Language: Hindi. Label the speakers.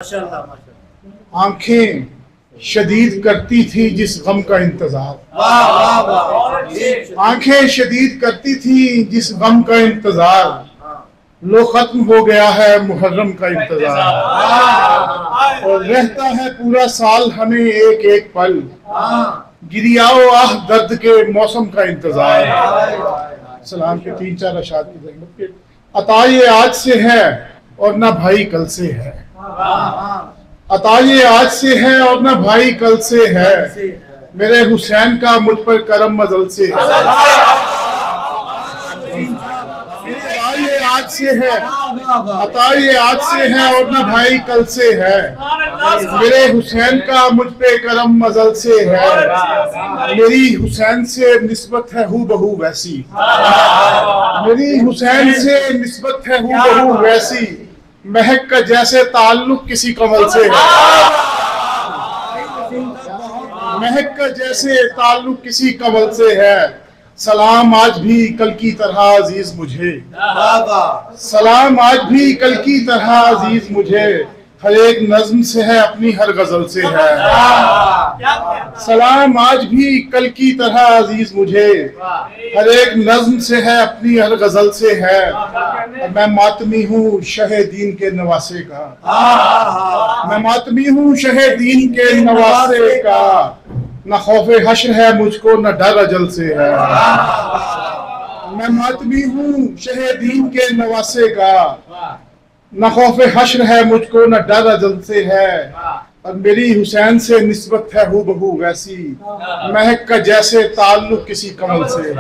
Speaker 1: माशाल्लाह माशाल्लाह।
Speaker 2: आंखें शदीद करती थी जिस गम का इंतजार।
Speaker 1: वाह वाह वाह।
Speaker 2: आंखें शदीद करती थी जिस गम का इंतजार। लो खत्म हो गया है मुहर्रम का इंतजार। और रहता है पूरा साल हमें एक एक पल। गिरियाओ आह दर्द के मौसम का इंतजार। सलाम के 3-4 अशार की ज़हमत के अता ये आज से है और ना भाई कल से है। अता ये आज से है और ना भाई कल से है। मेरे हुसैन का मुझ पर करम मजल से है। अता ये आज से है, अता ये आज से है और ना भाई कल से है। मेरे हुसैन का मुझ पे करम मजल से है। मेरी हुसैन से निस्बत है हू बहू वैसी। मेरी हुसैन से निस्बत है हू बहू वैसी। महक का जैसे ताल्लुक किसी कमल से है। महक का जैसे ताल्लुक किसी कमल से है। सलाम आज भी कल की तरह अजीज मुझे। सलाम आज भी कल की तरह अजीज मुझे। हर एक नज्म से है अपनी हर गजल से है। सलाम आज भी कल की तरह अजीज मुझे। हर एक नज्म से है अपनी हर गजल से है। मैं मातमी हूँ शहे दीन के नवासे का। मैं मातमी हूँ शहे दीन के नवासे का। न खौफे हश्र है मुझको न डर अजल से है। मैं मातमी हूँ शहे दीन के नवासे का। न खौफ हश्र है मुझको न डर अजल से है। और मेरी हुसैन से निस्बत है हू बहू वैसी। महक का जैसे ताल्लुक किसी कमल से है।